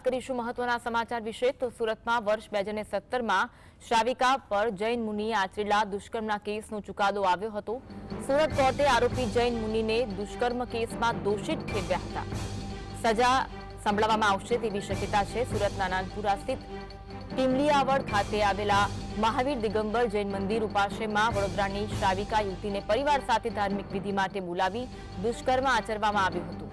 કરીશું મહત્વના સમાચાર વિશે તો સુરતમાં વર્ષ 2017માં શ્રાવિકા પર જૈન મુનિએ આચરેલા દુષ્કર્મના કેસનો ચુકાદો આવ્યો હતો। સુરત કોર્ટે આરોપી જૈન મુનિને દુષ્કર્મ કેસમાં દોષિત ઠેરવ્યા હતા। સજા સંભળાવવામાં આવશે તેવી શક્યતા છે। સુરતના નાનપુરા સ્થિત ટીમલીયાવડ ખાતે આવેલા મહાવીર દિગંબર જૈન મંદિર ઉપાશ્રયમાં વડોદરાની શ્રાવિકા યુવતીને પરિવાર સાથે ધાર્મિક વિધિ માટે બોલાવી દુષ્કર્મ આચરવામાં આવ્યું હતું।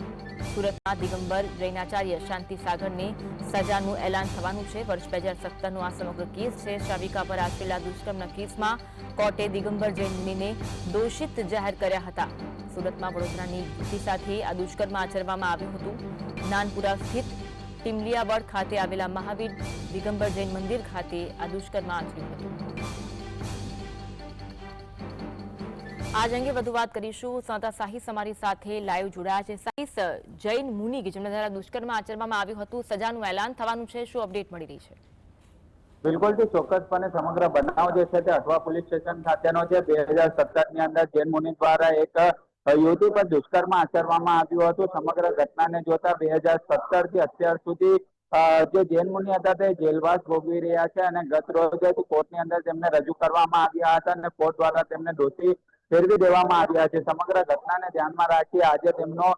સુરતના દિગંબર જૈનાચાર્ય શાંતિ સાગરને સજાનું એલાન થવાનું છે। વર્ષ 2017નો આ સમગ્ર કેસ છે। શ્રાવિકા પર આચરેલા દુષ્કર્મના કેસમાં કોર્ટે દિગંબર જૈન મુનિને દોષિત જાહેર કર્યા હતા। સુરતમાં વડોદરાની યુવતી સાથે આ દુષ્કર્મ આચરવામાં આવ્યું હતું। નાનપુરા સ્થિત ટીમલીયાવડ ખાતે આવેલા મહાવીર દિગંબર જૈન મંદિર ખાતે આ દુષ્કર્મ આચર્યું હતું। આજ અંગે વધુ વાત કરીશું। સંવાદદાતા સાહિસ અમારી સાથે લાઈવ જોડાયા છે। સાહિસ, જૈન મુનિ કે જેમના દ્વારા દુષ્કર્મ આચરવામાં આવ્યું હતું, સજાનું એલાન થવાનું છે, શું અપડેટ મળી રહી છે? બિલકુલ થી ચોક્કસપણે સમગ્ર બનાવ જે છે તે અઠવા પોલીસ સ્ટેશન ખાતેનો છે। 2017ની અંદર જૈન મુનિ દ્વારા એક યુવતી પર દુષ્કર્મ આચરવામાં આવ્યું હતું। સમગ્ર ઘટનાને જોતા 2017 થી અત્યાર સુધી જે જૈન મુનિ હતા તે જેલવાસ ભોગવી રહ્યા છે અને ગત રોજ કોર્ટની અંદર તેમને રજૂ કરવામાં આવ્યા હતા અને કોર્ટ દ્વારા તેમને દોષી ફેરવી દેવામાં આવ્યા છે। સમગ્ર ઘટનાને ધ્યાનમાં રાખી આજે તેમનો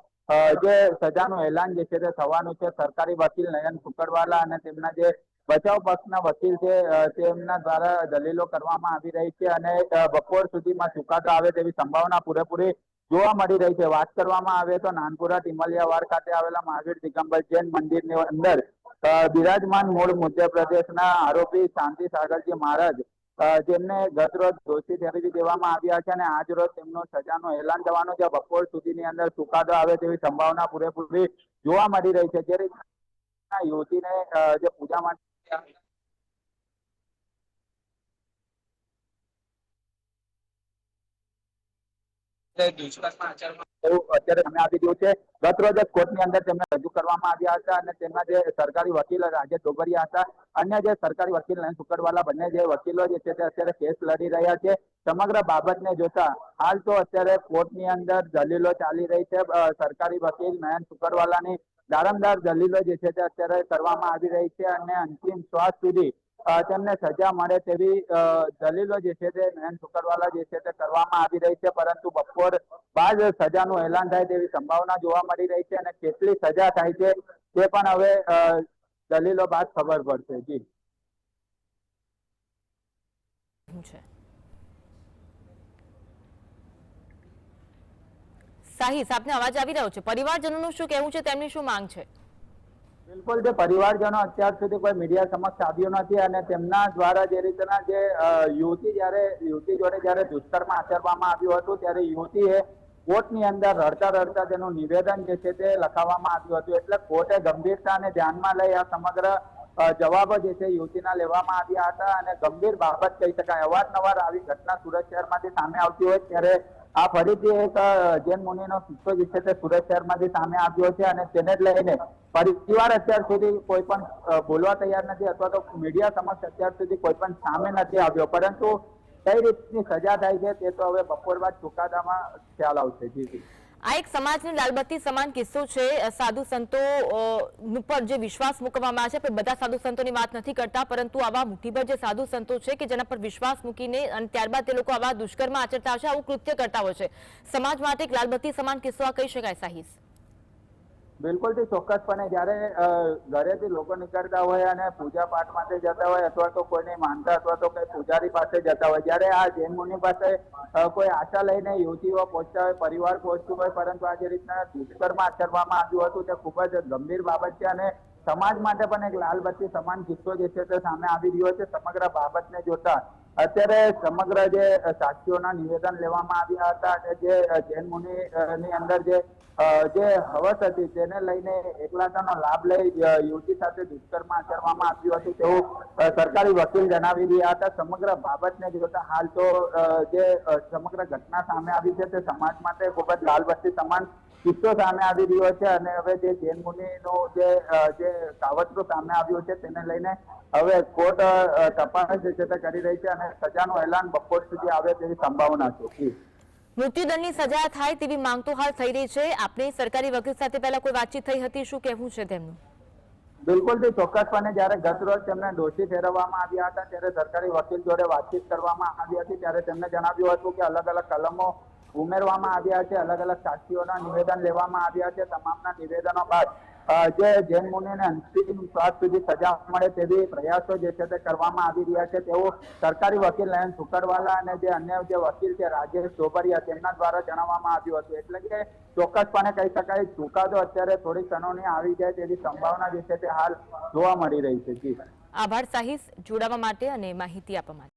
જે સજાનું એલાન જે છે તે થવાનું છે। સરકારી વકીલ નયન સુકરવાલા અને તેમના જે બચાવ પક્ષના વકીલ છે તેમના દ્વારા દલીલો કરવામાં આવી રહી છે અને બપોર સુધીમાં ચુકાદો આવે તેવી સંભાવના પૂરેપૂરી જોવા મળી રહી છે। વાત કરવામાં આવે તો નાનપુરા ટીમલિયાવાડ ખાતે આવેલા મહાવીર દિગંબર જૈન મંદિરની અંદર બિરાજમાન મૂળ મધ્યપ્રદેશના આરોપી શાંતિ સાગરજી મહારાજ જેમને ગત રોજ દોષી ઠેરવી દેવામાં આવ્યા છે અને આજ રોજ તેમનો સજાનું એલાન થવાનું છે। બપોર સુધીની અંદર ચુકાદો આવે તેવી સંભાવના પૂરેપૂરી જોવા મળી રહી છે। જે રીતે યુવતીને જે પૂજા માટે અત્યારે સામે આવી ગયું છે। ગત રોજ કોર્ટની અંદર તેમને રજૂ કરવામાં આવ્યા હતા અને તેમના જે સરકારી વકીલ રાજેશ ડોબરિયા હતા, અન્ય જે સરકારી વકીલ નયન સુકરવાલા, બંને જે વકીલો જે છે તે અત્યારે કેસ લડી રહ્યા છે। સમગ્ર બાબતને જોતા હાલ તો અત્યારે કોર્ટની અંદર દલીલો ચાલી રહી છે। સરકારી વકીલ નયન સુકરવાલાની દારમદાર દલીલો જે છે તે અત્યારે કરવામાં આવી રહી છે અને અંતિમ શ્વાસ સુધી તેમને સજા મળે તેવી દલીલો જે છે તે નયન સુકરવાલા જે છે તે કરવામાં આવી રહી છે। પરંતુ બપોર બાદ સજાનું એલાન થાય તેવી સંભાવના જોવા મળી રહી છે અને કેટલી સજા થાય છે તે પણ હવે દલીલો બાદ ખબર પડશે। જી સાહિસ, આપને અવાજ આવી રહ્યો છે? પરિવારજનોનું શું કહેવું છે, તેમની શું માંગ છે? બિલકુલ, જે પરિવારજનો અત્યાર સુધી કોઈ મીડિયા સમક્ષ આવ્યું નથી અને તેમના દ્વારા જે રીતના જે યુવતી જોડે જયારે દુષ્કર્મ આચરવામાં આવ્યું હતું ત્યારે યુવતીએ કોર્ટની અંદર રડતા રડતા તેનું નિવેદન જે છે તે લખાવવામાં આવ્યું હતું। એટલે કોર્ટે ગંભીરતાને ધ્યાનમાં લઈ આ સમગ્ર જવાબો જે છે યુવતીના લેવામાં આવ્યા હતા અને ગંભીર બાબત કહી શકાય। અવારનવાર આવી ઘટના સુરત શહેરમાંથી સામે આવતી હોય ત્યારે આ ફરીથી એક જૈન મુનિનો કિસ્સો જે છે તે સુરત શહેરમાંથી સામે આવ્યો છે અને તેને જ લઈને પરિવાર અત્યાર સુધી કોઈ પણ બોલવા તૈયાર નથી અથવા તો મીડિયા સમક્ષ અત્યાર સુધી કોઈ પણ સામે નથી આવ્યો। પરંતુ કઈ રીતની સજા થાય છે તે તો હવે બપોર બાદ ચુકાદામાં ખ્યાલ આવશે। જી, આ એક સમાજની લાલબત્તી સમાન કિસ્સો છે। સાધુ સંતો પર જે વિશ્વાસ મૂકવામાં આવે છે, આપણે બધા સાધુ સંતોની વાત નથી કરતા, પરંતુ આવા મુઠ્ઠીભર જે સાધુ સંતો છે કે જેના પર વિશ્વાસ મૂકીને અને ત્યારબાદ તે લોકો આવા દુષ્કર્મ આચરતા હોય છે, આવું કૃત્ય કરતા હોય છે। સમાજ માટે એક લાલબત્તી સમાન કિસ્સો આ કહી શકાય। સાહિસ, બિલકુલ થી ચોક્કસપણે જયારે ઘરેથી લોકો નીકળતા હોય અને પૂજા પાઠ માટે જતા હોય અથવા તો કોઈને માનતા અથવા તો કઈ પૂજારી પાસે જતા હોય, જ્યારે આ જૈન મુનિ પાસે કોઈ આશા લઈને યુવતીઓ પહોંચતા હોય, પરિવાર પહોંચતું હોય, પરંતુ આ જે રીતના દુષ્કર્મ આચરવામાં આવ્યું હતું તે ખૂબ જ ગંભીર બાબત છે અને સમાજ માટે પણ એક લાલબત્તી સમાન કિસ્સો જે છે તે સામે આવી રહ્યો છે। સમગ્ર બાબતને જોતા અત્યારે સમગ્ર જે સાક્ષીઓના નિવેદન લેવામાં આવ્યા હતા અને જે જૈન મુનિ ની અંદર જે હવસ હતી તેને લઈને એકલાતાનો લાભ લઈ યુવતી સાથે દુષ્કર્મ આચરવામાં આવ્યું હતું તેવું સરકારી વકીલ જણાવી રહ્યા હતા। સમગ્ર બાબતને જોતા હાલ તો જે સમગ્ર ઘટના સામે આવી છે તે સમાજ માટે ખૂબ જ લાલબત્તી સમાન કિસ્સો સામે આવી રહ્યો છે અને હવે જે જૈન મુનિનું જે કાવતરું સામે આવ્યું છે તેને લઈને હવે કોર્ટ તપાસ જે છે તે કરી રહી છે અને સજાનું એલાન બપોર સુધી આવે તેવી સંભાવના છે। મૃત્યુદંડની સજા થાય તેવી માંગ તો હાલ થઈ રહી છે। આપની સરકારી વકીલ સાથે પહેલા કોઈ વાતચીત થઈ હતી, શું કહેવું છે તેમનું? બિલકુલથી ચોક્કસપણે જ્યારે ગત રોજ તેમને દોષી ઠેરવવામાં આવ્યા હતા ત્યારે સરકારી વકીલ જોડે વાતચીત કરવામાં આવી હતી ત્યારે તેમને જણાવ્યું હતું કે અલગ અલગ કલમો ઉમેરવામાં આવ્યા છે, અલગ અલગ સાક્ષીઓના નિવેદન લેવામાં આવ્યા છે. તમામના નિવેદનો બાદ જે જૈન મુનિને અંતિમ શ્વાસ સુધી સજા મળે તેવી પ્રયાસો જે છે તે કરવામાં આવી રહ્યા છે તેવું સરકારી વકીલ નયન સુકરવાલા અને જે અન્ય જે વકીલ છે રાજેશ જોબરિયા તેમના દ્વારા જણાવવામાં આવ્યું હતું. એટલે કે ચોક્કસપણે કહી શકાય ચુકાદો અત્યારે થોડી ક્ષણોની આવી જાય તેવી સંભાવના જે છે તે હાલ જોવા મળી રહી છે. જી આભાર સાહિસ જોડાવા માટે અને માહિતી આપવા માટે.